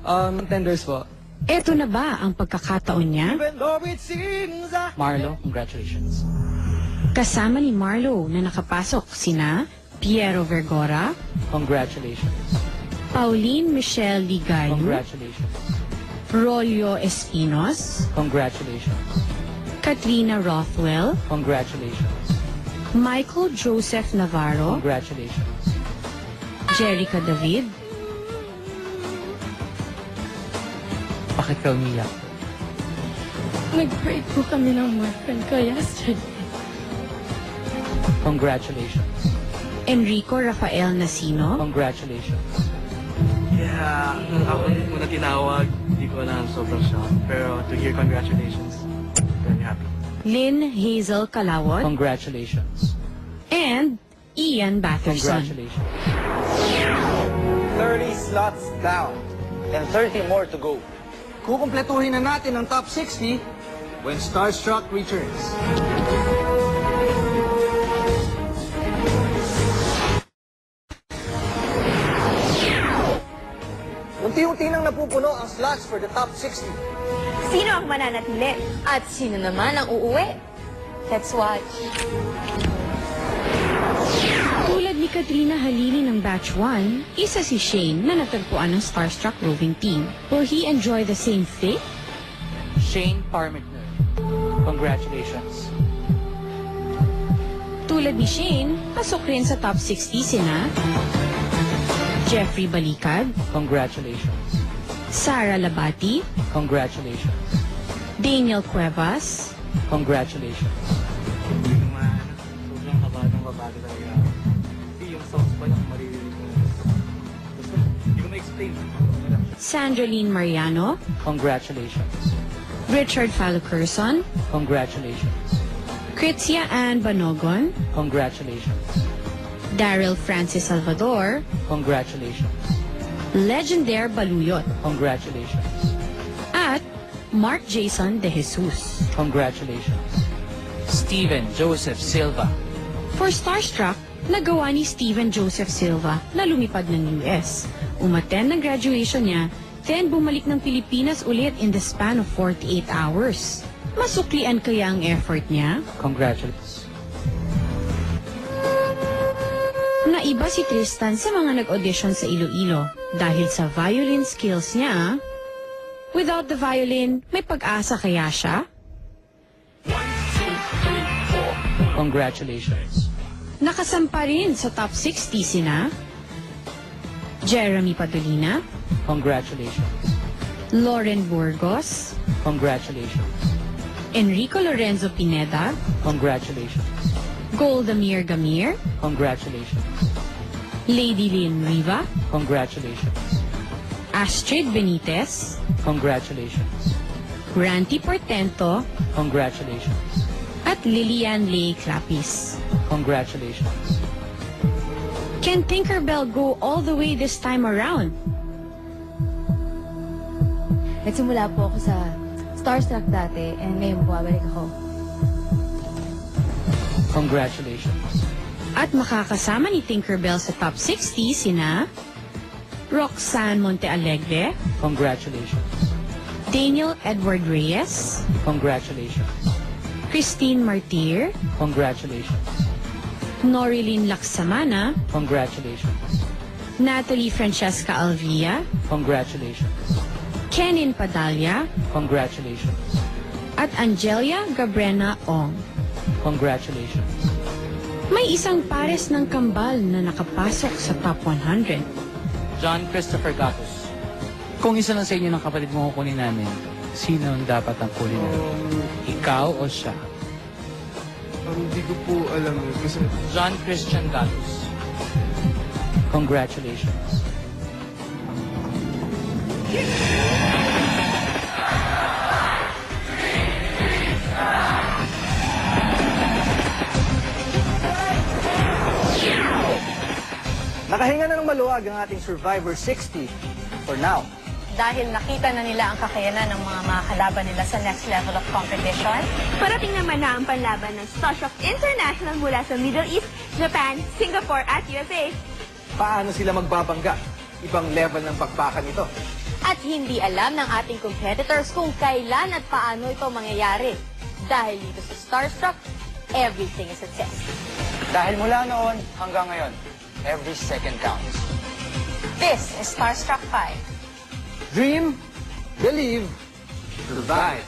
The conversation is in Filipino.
Tenders po. Eto na ba ang pagkakataon niya? Marlo, congratulations. Kasama ni Marlo na nakapasok sina Piero Vergora, Congratulations. Pauline Michelle Ligayo, Congratulations. Rolio Espinos, Congratulations. Katrina Rothwell, Congratulations. Michael Joseph Navarro, Congratulations. Jerica David, Bakit ka umiyak? Nag-break po kami ng boyfriend ko yesterday. Congratulations. Enrico Rafael Nasino, Congratulations. Yeah, nung ako muna tinawag, hindi ko alam, sobrang shock. Pero to hear congratulations, very happy. Lynn Hazel Calawot, Congratulations. and Ian Batherson. Congratulations. 30 slots down and 30 more to go. Kukumpletuhin na natin ang top 60 when Starstruck returns. Unti-unti nang napupuno ang slots for the top 60. Sino ang mananatili? At sino naman ang uuwi? Let's watch. Tulad ni Katrina Halili ng Batch 1, isa si Shane na natagpuan ng Starstruck Roving Team. Will he enjoy the same fate? Shane Parmigner. Congratulations. Tulad ni Shane, pasok rin sa top 60 sina Jeffrey Balikad, Congratulations. Sara Labati, Congratulations. Daniel Cuevas, Congratulations. Hindi ko sobrang haba ng babago talaga. Kasi yung songs pa yung maririnig ko. Basta, hindi ko ma-explain. Sandraline Mariano, Congratulations. Richard Falocurson, Congratulations. Kritzia Ann Banogon, Congratulations. Daryl Francis Salvador, Congratulations. Legendaire Baluyot, Congratulations. at Mark Jason De Jesus. Congratulations. Steven Joseph Silva. For Starstruck, nagawa ni Steven Joseph Silva na lumipad ng US. Umattend ng graduation niya, then bumalik ng Pilipinas ulit in the span of 48 hours. Masuklian kaya ang effort niya? Congratulations. Naiba si Tristan sa mga nag-audition sa Iloilo dahil sa violin skills niya. Without the violin, may pag-asa kaya siya? Congratulations. Nakasampa rin sa top 60 sina Jeremy Padolina, Congratulations. Lauren Burgos, Congratulations. Enrico Lorenzo Pineda, Congratulations. Goldamir Gamir, Congratulations. Lady Lynn Riva, Congratulations. Astrid Benitez, Congratulations. Ranty Portento, Congratulations. at Lilian Lay Clapis. Congratulations. Can Tinkerbell go all the way this time around? Nagsimula po ako sa Starstruck dati and ngayon bumabalik ako. Congratulations. At makakasama ni Tinkerbell sa top 60 sina Roxanne Montealegre, Congratulations. Daniel Edward Reyes, Congratulations. Christine Martir, Congratulations. Norilyn Laksamana, Congratulations. Natalie Francesca Alvia, Congratulations. Kenin Padalla, Congratulations. at Angelia Gabrena Ong. Congratulations. May isang pares ng kambal na nakapasok sa top 100. John Christopher Gatos. Kung isa lang sa inyo ng kapatid mo kukunin namin, sino ang dapat ang kunin namin? Ikaw o siya? Hindi ko po alam kasi John Christian Gatos. Congratulations. Nakahinga na ng maluwag ang ating Survivor 60 for now. Dahil nakita na nila ang kakayanan ng mga kalaban nila sa next level of competition. Parating naman na ang panlaban ng Starstruck International mula sa Middle East, Japan, Singapore at USA. Paano sila magbabangga? Ibang level ng bakbakan ito. At hindi alam ng ating competitors kung kailan at paano ito mangyayari. Dahil dito sa Starstruck, everything is a test. Dahil mula noon hanggang ngayon, every second counts. This is Starstruck 5. Dream, believe, survive.